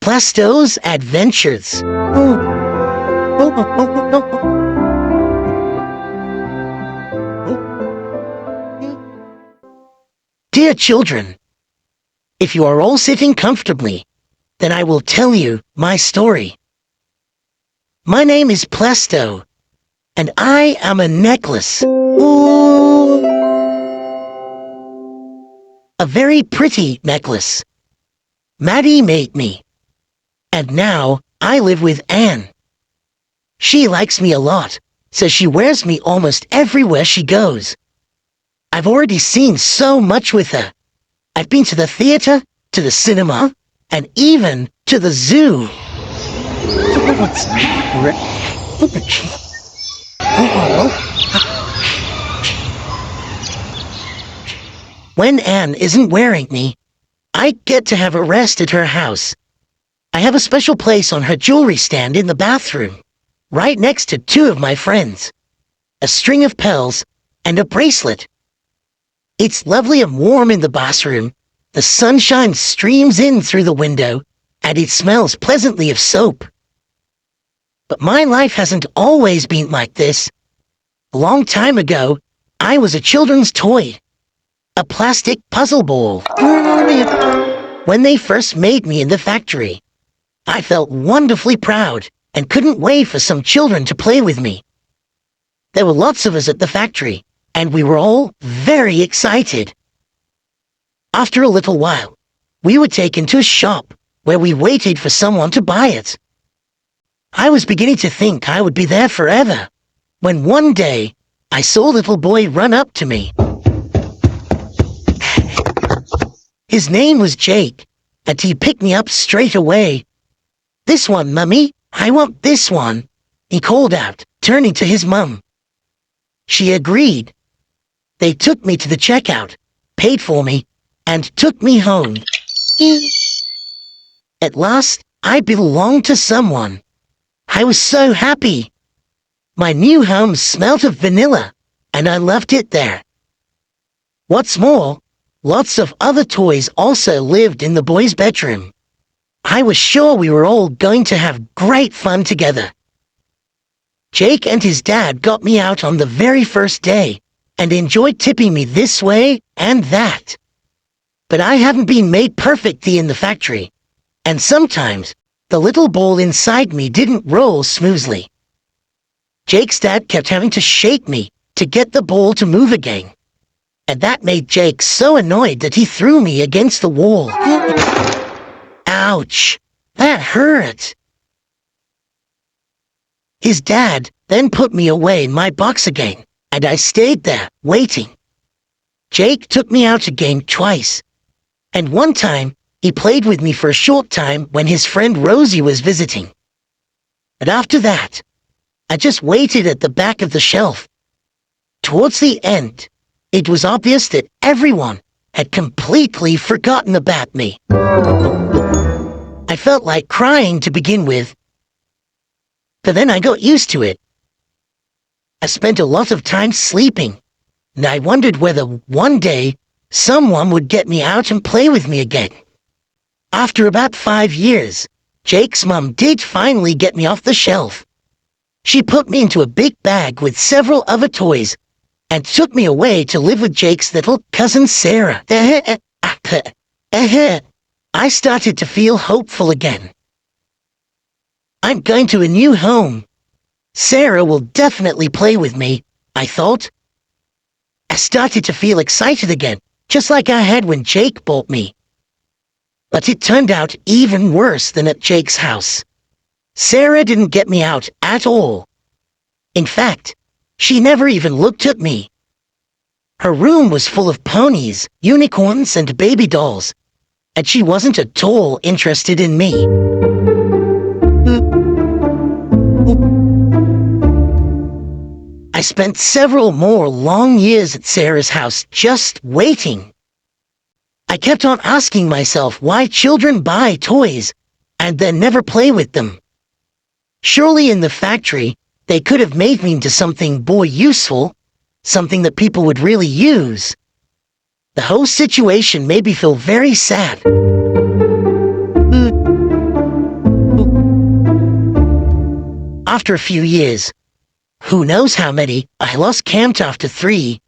Plasto's Adventures. Dear children, if you are all sitting comfortably, then I will tell you my story. My name is Plasto, and I am a necklace. Ooh. A very pretty necklace. Maddie made me. And now I live with Anne. She likes me a lot, so she wears me almost everywhere she goes. I've already seen so much with her. I've been to the theater, to the cinema, and even to the zoo. When Anne isn't wearing me, I get to have a rest at her house. I have a special place on her jewelry stand in the bathroom, right next to two of my friends, a string of pearls and a bracelet. It's lovely and warm in the bathroom. The sunshine streams in through the window, and it smells pleasantly of soap. But my life hasn't always been like this. A long time ago, I was a children's toy, a plastic puzzle ball. When they first made me in the factory, I felt wonderfully proud and couldn't wait for some children to play with me. There were lots of us at the factory, and we were all very excited. After a little while, we were taken to a shop where we waited for someone to buy it. I was beginning to think I would be there forever, when one day I saw a little boy run up to me. His name was Jake, and he picked me up straight away. "This one, Mummy, I want this one," he called out, turning to his mum. She agreed. They took me to the checkout, paid for me, and took me home. At last, I belonged to someone. I was so happy. My new home smelt of vanilla, and I loved it there. What's more, lots of other toys also lived in the boys' bedroom. I was sure we were all going to have great fun together. Jake and his dad got me out on the very first day and enjoyed tipping me this way and that. But I hadn't been made perfectly in the factory, and sometimes the little ball inside me didn't roll smoothly. Jake's dad kept having to shake me to get the ball to move again, and that made Jake so annoyed that he threw me against the wall. Ouch! That hurt! His dad then put me away in my box again, and I stayed there, waiting. Jake took me out again twice, and one time he played with me for a short time when his friend Rosie was visiting. But after that, I just waited at the back of the shelf. Towards the end, it was obvious that everyone had completely forgotten about me. I felt like crying to begin with, but then I got used to it. I spent a lot of time sleeping, and I wondered whether one day someone would get me out and play with me again. After about 5 years, Jake's mum did finally get me off the shelf. She put me into a big bag with several other toys and took me away to live with Jake's little cousin Sarah. I started to feel hopeful again. I'm going to a new home. Sarah will definitely play with me, I thought. I started to feel excited again, just like I had when Jake bought me. But it turned out even worse than at Jake's house. Sarah didn't get me out at all. In fact, she never even looked at me. Her room was full of ponies, unicorns, and baby dolls, and she wasn't at all interested in me. I spent several more long years at Sarah's house just waiting. I kept on asking myself why children buy toys and then never play with them. Surely in the factory, they could have made me into something more useful, something that people would really use. The whole situation made me feel very sad. after a few years, who knows how many, I lost count after 3.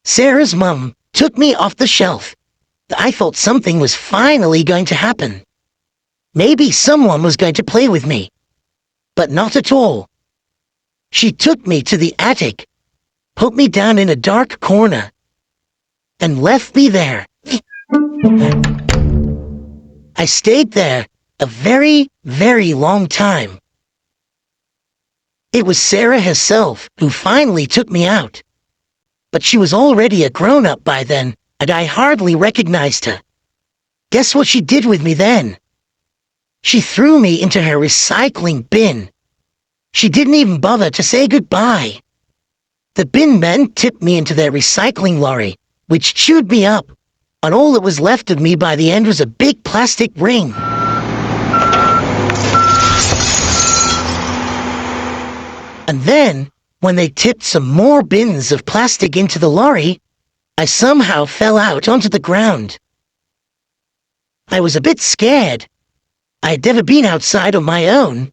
Sarah's mum took me off the shelf. I thought something was finally going to happen. Maybe someone was going to play with me. But not at all. She took me to the attic, put me down in a dark corner, and left me there. I stayed there a very, very long time. It was Sarah herself who finally took me out. But she was already a grown-up by then, and I hardly recognized her. Guess what she did with me then? She threw me into her recycling bin. She didn't even bother to say goodbye. The bin men tipped me into their recycling lorry, which chewed me up, and all that was left of me by the end was a big plastic ring. And then, when they tipped some more bins of plastic into the lorry, I somehow fell out onto the ground. I was a bit scared. I had never been outside on my own.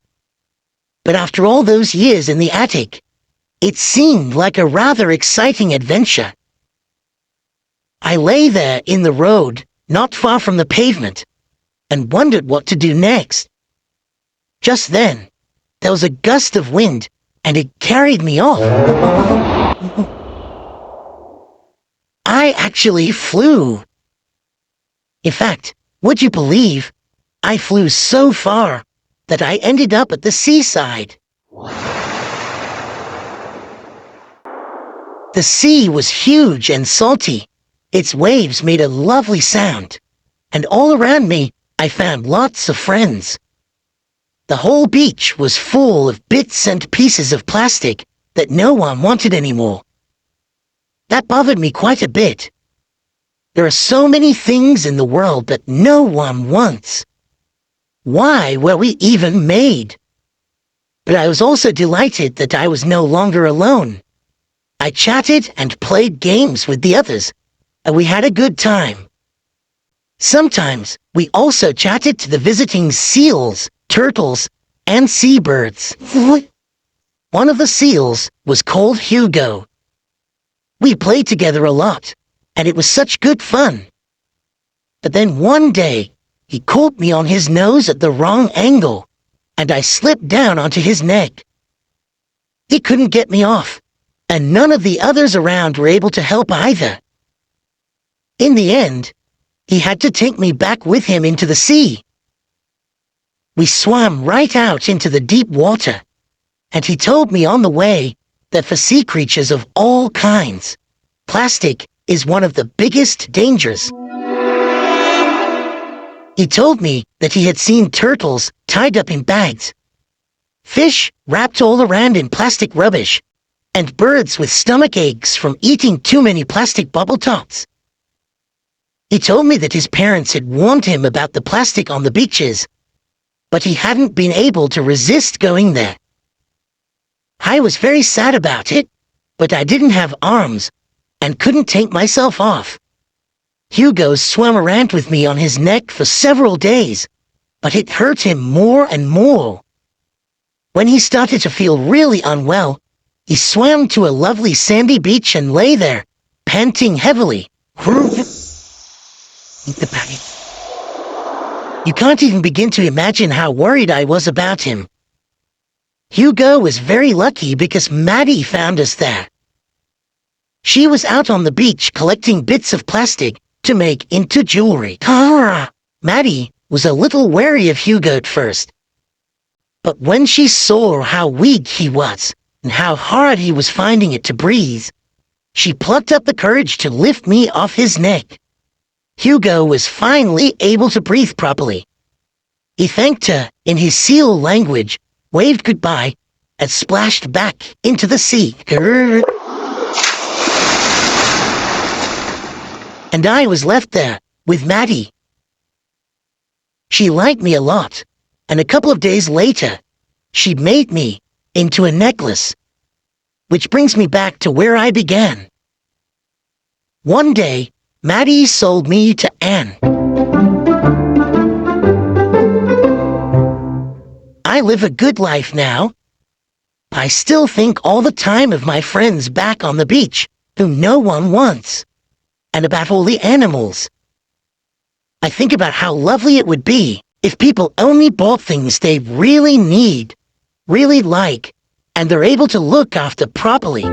But after all those years in the attic, it seemed like a rather exciting adventure. I lay there in the road, not far from the pavement, and wondered what to do next. Just then, there was a gust of wind, and it carried me off. I actually flew. In fact, would you believe, I flew so far that I ended up at the seaside. The sea was huge and salty. Its waves made a lovely sound, and all around me I found lots of friends. The whole beach was full of bits and pieces of plastic that no one wanted anymore. That bothered me quite a bit. There are so many things in the world that no one wants. Why were we even made? But I was also delighted that I was no longer alone. I chatted and played games with the others, and we had a good time. Sometimes we also chatted to the visiting seals, turtles, and seabirds. One of the seals was called Hugo. We played together a lot, and it was such good fun. But then one day, he caught me on his nose at the wrong angle, and I slipped down onto his neck. He couldn't get me off, and none of the others around were able to help either. In the end, he had to take me back with him into the sea. We swam right out into the deep water, and he told me on the way that for sea creatures of all kinds, plastic is one of the biggest dangers. He told me that he had seen turtles tied up in bags, fish wrapped all around in plastic rubbish, and birds with stomach aches from eating too many plastic bubble tops. He told me that his parents had warned him about the plastic on the beaches, but he hadn't been able to resist going there. I was very sad about it, but I didn't have arms and couldn't take myself off. Hugo swam around with me on his neck for several days, but it hurt him more and more. When he started to feel really unwell, he swam to a lovely sandy beach and lay there, panting heavily. You can't even begin to imagine how worried I was about him. Hugo was very lucky because Maddie found us there. She was out on the beach collecting bits of plastic to make into jewelry. Maddie was a little wary of Hugo at first. But when she saw how weak he was and how hard he was finding it to breathe, she plucked up the courage to lift me off his neck. Hugo was finally able to breathe properly. He thanked her in his seal language, waved goodbye, and splashed back into the sea. And I was left there with Maddie. She liked me a lot, and a couple of days later, she made me into a necklace, which brings me back to where I began. One day, Maddie sold me to Anne. I live a good life now, I still think all the time of my friends back on the beach, who no one wants, and about all the animals. I think about how lovely it would be if people only bought things they really need, really like, and they're able to look after properly.